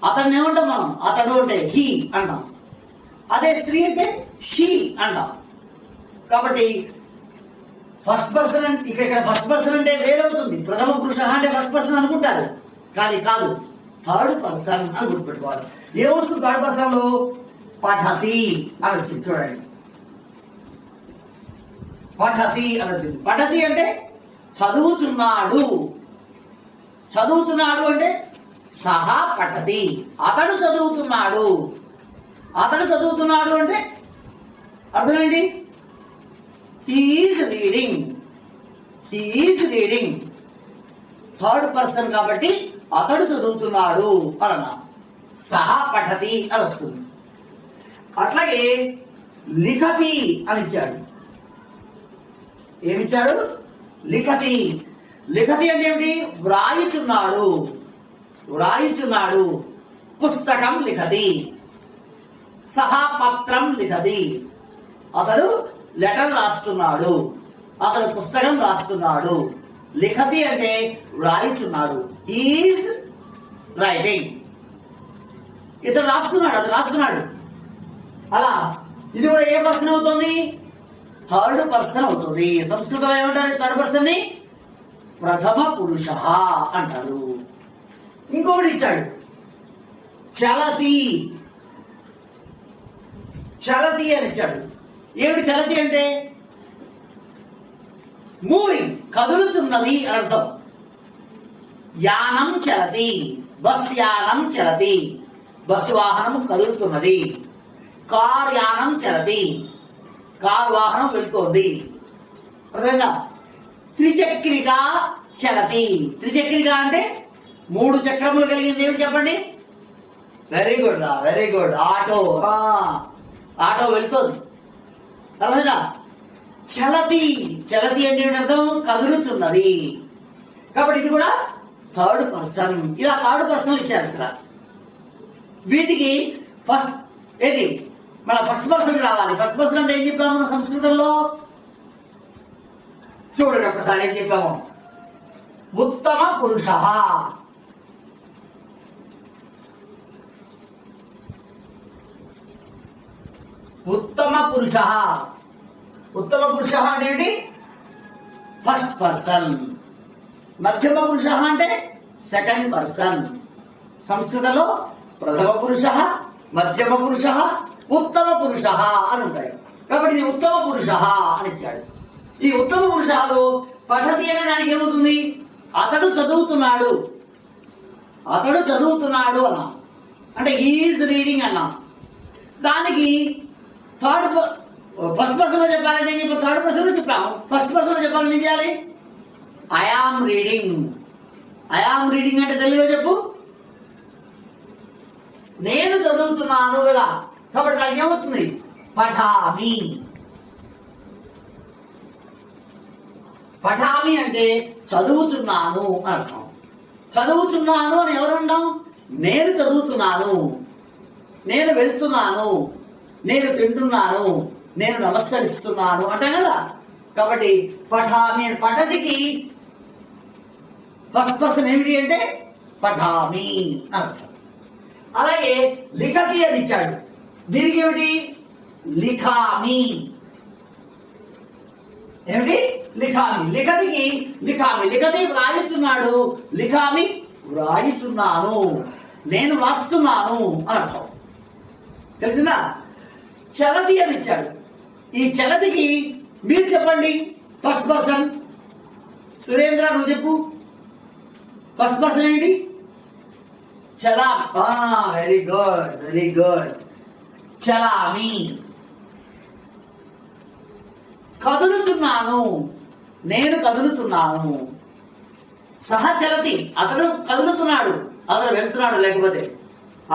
అతన్ని ఏమంటాం మనం? అతడు అంటే హీ అంటాం. అదే స్త్రీ అయితే షీ అంటాం. కాబట్టి ఫస్ట్ పర్సన్ అంటే ఇక్కడ ఫస్ట్ పర్సన్ అంటే వేరవుతుంది. ప్రథమ పురుష అంటే ఫస్ట్ పర్సన్ అనుకుంటారు, కానీ కాదు, థర్డ్ పర్సన్ అని గుర్తుపెట్టుకోవాలి. ఏమొస్తుంది థర్డ్ పర్సన్ లో? పఠతి అని వచ్చింది. చూడండి, పఠతి అని వచ్చింది. పఠతి అంటే చదువుతున్నాడు. చదువుతున్నాడు అంటే సహా పఠతి, అతడు చదువుతున్నాడు. అతడు చదువుతున్నాడు అంటే అర్థమేంటి? He is reading. He is reading. Third person కాబట్టి అతడు చదువుతున్నాడు అన్నా. సహా పఠతి అని వస్తుంది. అట్లాగే లిఖతి అని ఇచ్చాడు. ఏమిచ్చాడు? లిఖతి. లిఖతి అంటే ఏమిటి? వ్రాయుచున్నాడు. వ్రాయుచున్నాడు. పుస్తకం లిఖతి. సహా పత్రం లిఖతి. అతడు లెటర్ రాస్తున్నాడు, అతడు పుస్తకం రాస్తున్నాడు. లిఖతి అంటే వ్రాయుచున్నాడు. Is writing. ఇతడు రాస్తున్నాడు, అతడు రాస్తున్నాడు. అలా ఇది కూడా ఏ పర్సన్ అవుతుంది? థర్డ్ పర్సన్ అవుతుంది. సంస్కృతంలో ఏమంటారు థర్డ్ పర్సన్ ని? ప్రథమ పురుష అంటారు. ఇంకొకటి ఇచ్చాడు, చలతి. చలతి అని ఇచ్చాడు. ఏమిటి చలతి అంటే? మూవింగ్, కదులుతున్నది అని అర్థం. యానం చలతి, బస్ యానం చలతి, బస్సు వాహనం కదులుతున్నది. కార్ యానం చలతి, కారు వాహనం వెళ్తోంది. అర్థమైందా? త్రిచక్రిక చలతి. త్రిచక్రిక అంటే 3 చక్రములు కలిగింది. ఏమిటి చెప్పండి? Very good, very good. Auto. Auto వెళ్తోంది. అర్థమైందా? చలతి. చలతి అంటే ఏమిటి అర్థం? కదులుతున్నది. కాబట్టి ఇది కూడా థర్డ్ పర్సన్. ఇలా థర్డ్ పర్సన్ ఇచ్చారు ఇక్కడ. వీటికి ఫస్ట్ ఏంటి? మన ఫస్ట్ పర్సన్ రావాలి. ఫస్ట్ పర్సన్ అంటే ఏం చెప్పాము సంస్కృతంలో? చూడండి ఒకసారి ఏం చెప్పాము? ఉత్తమ పురుష. ఉత్తమ పురుష. ఉత్తమ పురుష అంటే ఏంటి? First person. మధ్యమ పురుష అంటే సెకండ్ పర్సన్. సంస్కృతంలో ప్రథమ పురుష, మధ్యమ పురుష, ఉత్తమ పురుష అని ఉంటాయి. కాబట్టి ఇది ఉత్తమ పురుష అని ఇచ్చాడు. ఈ ఉత్తమ పురుషాలు పఠతి అనే దానికి ఏమవుతుంది? అతడు చదువుతున్నాడు. అతడు చదువుతున్నాడు అన్నా, అంటే హీఈస్ రీడింగ్ అన్నా. దానికి థర్డ్ ఫస్ట్ పర్సన్ లో చెప్పాలంటే ఏం చెప్పాలి? థర్డ్ పర్సన్ లో చెప్పాము. ఫస్ట్ పర్సన్ లో చెప్పాలని ఏం చేయాలి? I am reading. ఐఆమ్ రీడింగ్ అంటే తెలుగులో చెప్పు. నేను చదువుతున్నాను కదా. కాబట్టి నాకు ఏమవుతుంది? పఠామి. పఠామి అంటే చదువుతున్నాను అని అర్థం. చదువుతున్నాను అని ఎవరు అంటాం? నేను చదువుతున్నాను, నేను వెళ్తున్నాను, నేను తింటున్నాను, నేను నమస్కరిస్తున్నాను అంటాం కదా. కాబట్టి పఠామి. పఠతికి ఫస్ట్ పర్సన్ ఏమిటి అంటే పఠామి అని అర్థం. అలాగే లిఖతి అని ఇచ్చాడు. దీనికి ఏమిటి? లిఖామి. ఏమిటి? లిఖామి. లిఖతికి లిఖామి. లిఖతి వ్రాయుతున్నాడు, లిఖామి వ్రాయుతున్నాను, నేను రాస్తున్నాను అని అర్థం. తెలిసిందా? చలతి అని ఇచ్చాడు. ఈ చలతికి మీరు చెప్పండి ఫస్ట్ పర్సన్. సురేంద్ర నువ్వు చెప్పు. ఫస్ట్ పర్సన్ ఏంటి? చలామి. Very good, very good. చలామి. కదులుతున్నాను, నేను కదులుతున్నాను. సహచలతి, అతడు కదులుతున్నాడు, అతడు వెళ్తున్నాడు. లేకపోతే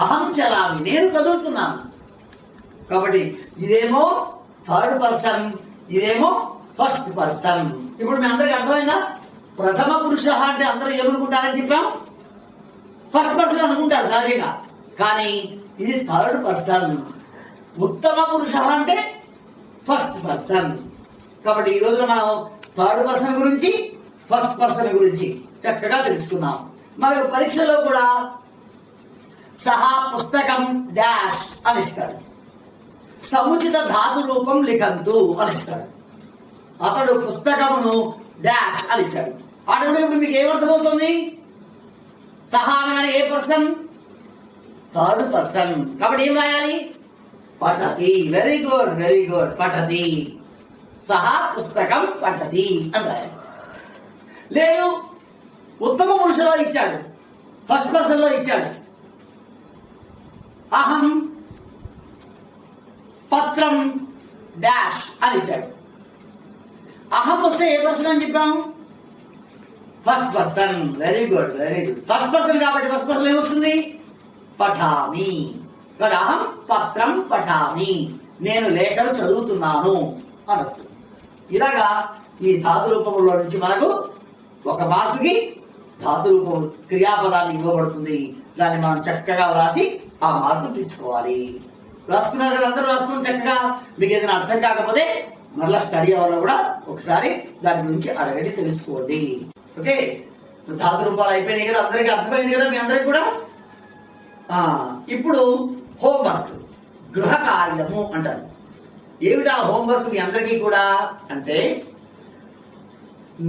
అహం చలామి, నేను కదులుతున్నాను. కాబట్టి ఇదేమో థర్డ్ పర్సన్, ఇదేమో ఫస్ట్ పర్సన్. ఇప్పుడు మీ అందరికి అర్థమైందా? ప్రథమ పురుష అంటే అందరూ ఏమనుకుంటారని చెప్పాం? ఫస్ట్ పర్సన్ అనుకుంటారు సహజంగా, కానీ ఇది థర్డ్ పర్సన్. ఉత్తమ పురుష అంటే ఫస్ట్ పర్సన్. కాబట్టి ఈ రోజున మనం థర్డ్ పర్సన్ గురించి, ఫస్ట్ పర్సన్ గురించి చక్కగా తెలుసుకున్నాం. మనకు పరీక్షలో కూడా సహా పుస్తకం డాష్ అనిస్తాడు, సముచిత ధాతు రూపం లిఖంతు అనిస్తాడు, అతడు పుస్తకమును డాష్ అని ఇచ్చాడు. అటువంటి మీకు ఏమర్థమవుతుంది? సహా అనగానే ఏ పర్సన్? Third person. కాబట్టి ఏం రాయాలి? పఠతి. Very good, very good. పఠతి, సహా పుస్తకం పఠతి అని రాయాలి. లేదు ఉత్తమ పురుషులో ఇచ్చాడు, ఫస్ట్ పర్సన్ లో ఇచ్చాడు, అహం పత్రం డాష్ అని ఇచ్చాడు. అహం వస్తే ఏ పర్సన్ అని చెప్పాము? First person. Very good, very good. First person కాబట్టి ఫస్ట్ పర్సన్ ఏమొస్తుంది? పఠామి. ఇక్కడ అహం పత్రం పఠామి, నేను లేఖను చదువుతున్నాను అని వస్తుంది. ఇలాగా ఈ ధాతు రూపంలో నుంచి మనకు ఒక మార్కుకి ధాతు రూపం క్రియాపదాన్ని ఇవ్వబడుతుంది. దాన్ని మనం చక్కగా వ్రాసి ఆ మార్పు తెచ్చుకోవాలి. రాసుకున్నారు కదా అందరూ? రాసుకుని చక్కగా మీకు ఏదైనా అర్థం కాకపోతే మరలా స్టడీ అవ్వాలో కూడా ఒకసారి దాని గురించి అడగండి, తెలుసుకోండి. ఓకే, ధాతు రూపాలు అయిపోయినాయి కదా, అందరికీ అర్థమైంది కదా మీ అందరికి కూడా. ఇప్పుడు హోంవర్క్, గృహ కార్యము అంటారు. ఏమిటా హోంవర్క్ మీ అందరికీ కూడా అంటే,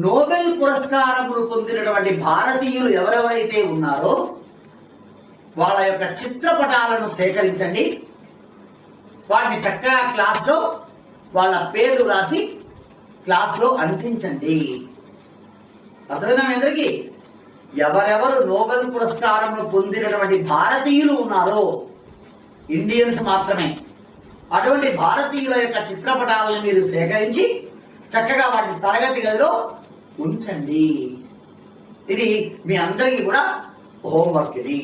నోబెల్ పురస్కారములు పొందినటువంటి భారతీయులు ఎవరెవరైతే ఉన్నారో వాళ్ళ యొక్క చిత్రపటాలను సేకరించండి. వాటిని చక్కగా క్లాస్ లో వాళ్ళ పేర్లు రాసి క్లాస్ లో అంటించండి. అర్థమైందా మీ అందరికీ? ఎవరెవరు నోబెల్ పురస్కారములు పొందినటువంటి భారతీయులు ఉన్నారో, ఇండియన్స్ మాత్రమే, అటువంటి భారతీయుల యొక్క చిత్రపటాలను మీరు సేకరించి చక్కగా వాటి తరగతి గదిలో ఉంచండి. ఇది మీ అందరికీ కూడా హోంవర్క్. ఇది